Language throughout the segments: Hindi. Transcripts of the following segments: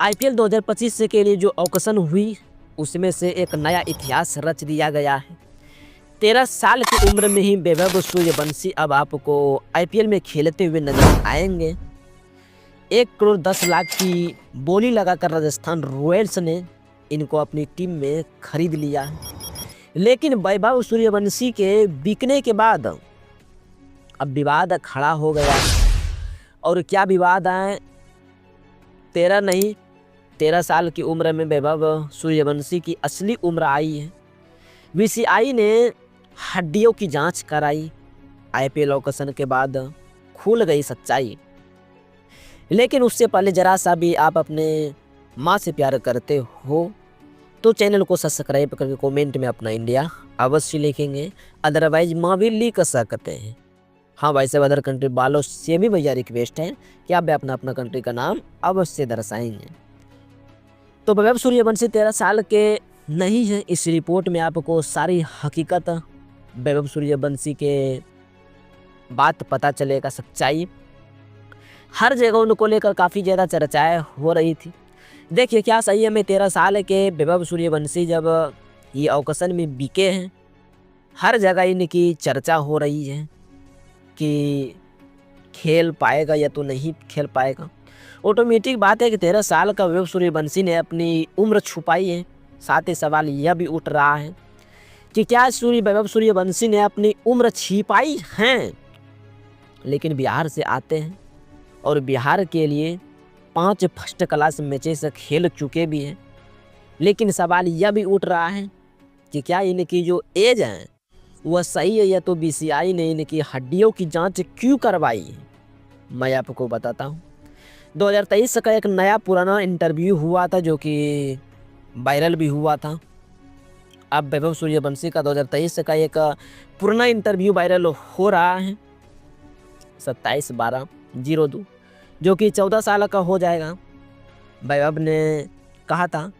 आईपीएल 2025 के लिए जो ऑक्शन हुई उसमें से एक नया इतिहास रच दिया गया है। 13 साल की उम्र में ही वैभव सूर्यवंशी अब आपको आईपीएल में खेलते हुए नजर आएंगे। 1 करोड़ 10 लाख की बोली लगाकर राजस्थान रॉयल्स ने इनको अपनी टीम में खरीद लिया है। लेकिन वैभव सूर्यवंशी के बिकने के बाद अब विवाद खड़ा हो गया है। और क्या विवाद है? 13 साल की उम्र में वैभव सूर्यवंशी की असली उम्र आई है। बीसीआई ने हड्डियों की जांच कराई। आईपीएल ऑक्शन के बाद खुल गई सच्चाई। लेकिन उससे पहले जरा सा भी आप अपने माँ से प्यार करते हो तो चैनल को सब्सक्राइब करके कमेंट में अपना इंडिया अवश्य लिखेंगे, अदरवाइज माँ भी लिख सकते हैं। हाँ, वैसे अदर कंट्री वालों से भी भैया रिक्वेस्ट है कि आप भी अपना कंट्री का नाम अवश्य दर्शाएंगे। तो वैभव सूर्यवंशी 13 साल के नहीं है। इस रिपोर्ट में आपको सारी हकीकत वैभव सूर्यवंशी के बात पता चलेगा, सच्चाई। हर जगह उनको लेकर काफ़ी ज़्यादा चर्चाएं हो रही थी। देखिए क्या सही है में 13 साल के वैभव सूर्यवंशी जब ये ऑक्शन में बिके हैं, हर जगह इनकी चर्चा हो रही है कि खेल पाएगा या तो नहीं खेल पाएगा। ऑटोमेटिक बात है कि 13 साल का वैभव सूर्यवंशी ने अपनी उम्र छुपाई है। साथ ही सवाल यह भी उठ रहा है कि क्या वैभव सूर्यवंशी ने अपनी उम्र छिपाई है? लेकिन बिहार से आते हैं और बिहार के लिए 5 फर्स्ट क्लास मैचेस खेल चुके भी हैं। लेकिन सवाल यह भी उठ रहा है कि क्या इनकी जो एज है वह सही है या तो बीसीआई ने इनकी हड्डियों की जांच क्यों करवाई है? मैं आपको बताता हूँ। 2023 का एक नया पुराना इंटरव्यू हुआ था जो कि वायरल भी हुआ था। अब वैभव सूर्यवंशी का 2023 का एक पुराना इंटरव्यू वायरल हो रहा है 27/12/02 जो कि 14 साल का हो जाएगा। वैभव ने कहा था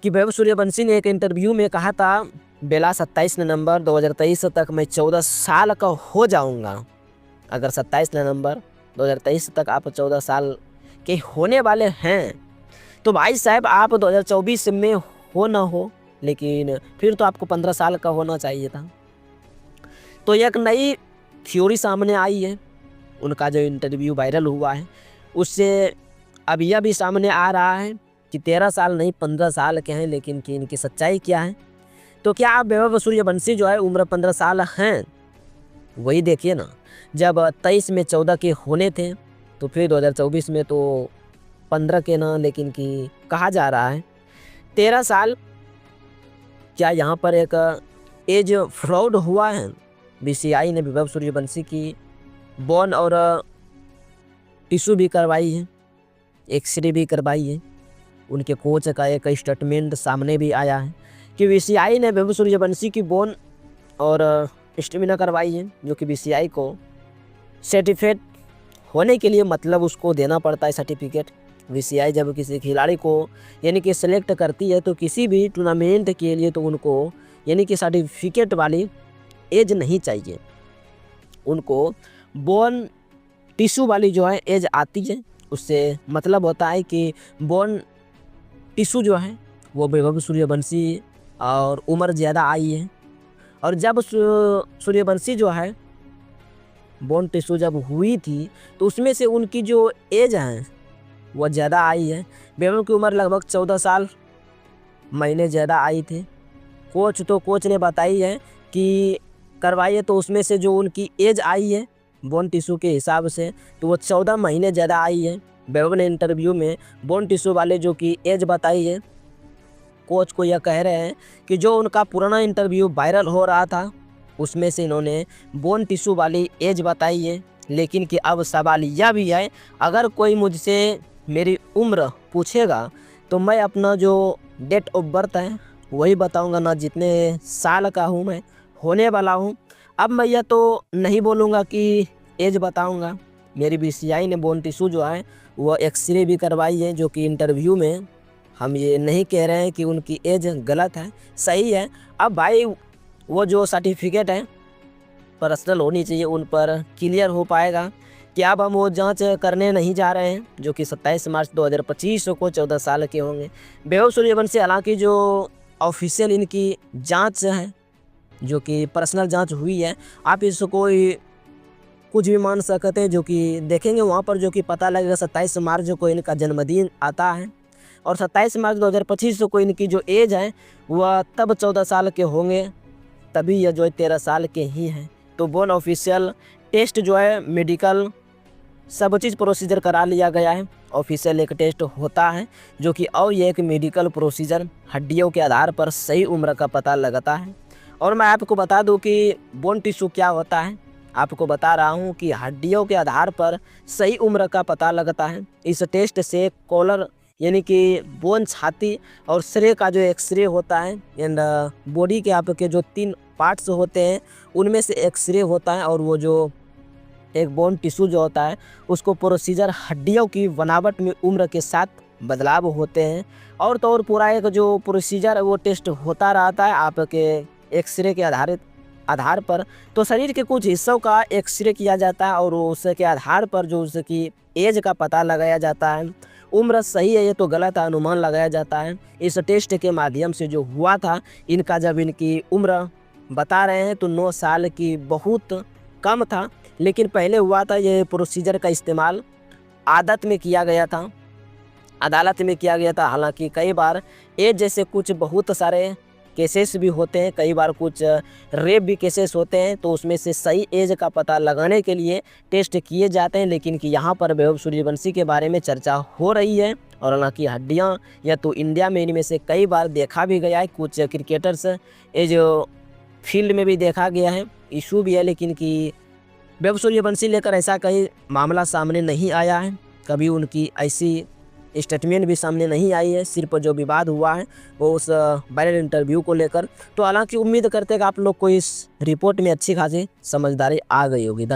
कि वैभव सूर्यवंशी ने एक इंटरव्यू में कहा था बेला 27 नवंबर 2023 तक मैं 14 साल का हो जाऊंगा। अगर 27 नवंबर 2023 तक आप 14 साल के होने वाले हैं तो भाई साहब आप 2024 में हो ना हो, लेकिन फिर तो आपको 15 साल का होना चाहिए था। तो एक नई थ्योरी सामने आई है। उनका जो इंटरव्यू वायरल हुआ है उससे अब यह भी सामने आ रहा है कि 13 साल नहीं 15 साल के हैं, लेकिन कि इनकी सच्चाई क्या है। तो क्या आप वैभव सूर्यवंशी जो है उम्र 15 साल हैं? वही देखिए ना, जब 23 में 14 के होने थे तो फिर 2024 में तो 15 के ना, लेकिन कि कहा जा रहा है 13 साल। क्या यहाँ पर एक एज फ्रॉड हुआ है? बीसीआई ने वैभव सूर्यवंशी की बोन और टिश्यू भी करवाई है, एक्सरे भी करवाई है। उनके कोच का एक स्टेटमेंट सामने भी आया है कि बीसीआई ने वैभव सूर्यवंशी की बोन और स्टेमिना करवाई है, जो कि बीसीआई को सर्टिफिकेट होने के लिए मतलब उसको देना पड़ता है सर्टिफिकेट। बीसीआई जब किसी खिलाड़ी को यानी कि सेलेक्ट करती है तो किसी भी टूर्नामेंट के लिए तो उनको यानी कि सर्टिफिकेट वाली एज नहीं चाहिए, उनको बोन टिश्यू वाली जो है एज आती है। उससे मतलब होता है कि बोन टिश्यू जो है वो वैभव सूर्यवंशी और उम्र ज़्यादा आई है। और जब सूर्यवंशी जो है बोन टिश्यू जब हुई थी तो उसमें से उनकी जो एज है वह ज़्यादा आई है। वैभव की उम्र लगभग 14 साल महीने ज़्यादा आई थे। कोच ने बताई है कि करवाइए, तो उसमें से जो उनकी एज आई है बोन टिश्यू के हिसाब से तो वो 14 महीने ज़्यादा आई है। वैभव ने इंटरव्यू में बोन टिश्यू वाले जो कि एज बताई है। कोच को यह कह रहे हैं कि जो उनका पुराना इंटरव्यू वायरल हो रहा था उसमें से इन्होंने बोन टिश्यू वाली एज बताई है। लेकिन कि अब सवाल यह भी है, अगर कोई मुझसे मेरी उम्र पूछेगा तो मैं अपना जो डेट ऑफ बर्थ है वही बताऊंगा, ना जितने साल का हूँ मैं होने वाला हूँ। अब मैं यह तो नहीं बोलूँगा कि एज बताऊँगा। मेरी बीसीआई ने बोन टिश्यू जो है वो एक्सरे भी करवाई है, जो कि इंटरव्यू में हम ये नहीं कह रहे हैं कि उनकी एज गलत है, सही है। अब भाई वो जो सर्टिफिकेट है पर्सनल होनी चाहिए, उन पर क्लियर हो पाएगा क्या अब हम वो जांच करने नहीं जा रहे हैं, जो कि 27 मार्च 2025 को 14 साल के होंगे। वैभव सूर्यवंशी हालांकि जो ऑफिशियल इनकी जांच है, जो कि पर्सनल जांच हुई है, आप इसको कुछ भी मान सकते हैं, जो कि देखेंगे वहाँ पर जो कि पता लगेगा 27 मार्च को इनका जन्मदिन आता है और 27 मार्च 2025 को इनकी जो एज है वह तब 14 साल के होंगे, तभी यह जो है 13 साल के ही हैं। तो बोर्न ऑफिशियल टेस्ट जो है मेडिकल सब चीज़ प्रोसीजर करा लिया गया है। ऑफिशियल एक टेस्ट होता है जो कि और ये एक मेडिकल प्रोसीजर हड्डियों के आधार पर सही उम्र का पता लगता है। और मैं आपको बता दूं कि बोन टिश्यू क्या होता है, आपको बता रहा हूं कि हड्डियों के आधार पर सही उम्र का पता लगता है। इस टेस्ट से कॉलर यानी कि बोन, छाती और सिरे का जो एक्सरे होता है एंड बॉडी के आपके जो 3 पार्ट्स होते हैं उनमें से एक्सरे होता है, और वो जो एक बोन टिश्यू जो होता है उसको प्रोसीजर हड्डियों की बनावट में उम्र के साथ बदलाव होते हैं। और तो और पूरा एक जो प्रोसीजर है वो टेस्ट होता रहता है आपके एक्सरे के आधार पर। तो शरीर के कुछ हिस्सों का एक्सरे किया जाता है और उसके आधार पर जो उसकी एज का पता लगाया जाता है। उम्र सही है ये तो गलत अनुमान लगाया जाता है। इस टेस्ट के माध्यम से जो हुआ था इनका, जब इनकी उम्र बता रहे हैं तो 9 साल की बहुत कम था, लेकिन पहले हुआ था ये प्रोसीजर का इस्तेमाल आदत में किया गया था, अदालत में किया गया था। हालांकि कई बार एज जैसे कुछ बहुत सारे केसेस भी होते हैं, कई बार कुछ रेप भी केसेस होते हैं, तो उसमें से सही एज का पता लगाने के लिए टेस्ट किए जाते हैं। लेकिन कि यहाँ पर वैभव सूर्यवंशी के बारे में चर्चा हो रही है और हालांकि हड्डियाँ या तो इंडिया में इनमें से कई बार देखा भी गया है, कुछ क्रिकेटर्स ये जो फील्ड में भी देखा गया है, इशू भी है, लेकिन कि वैभव सूर्यवंशी लेकर ऐसा कहीं मामला सामने नहीं आया है, कभी उनकी ऐसी स्टेटमेंट भी सामने नहीं आई है। सिर्फ जो विवाद हुआ है वो उस वायरल इंटरव्यू को लेकर। तो हालांकि उम्मीद करते हैं कि आप लोग को इस रिपोर्ट में अच्छी खासी समझदारी आ गई होगी।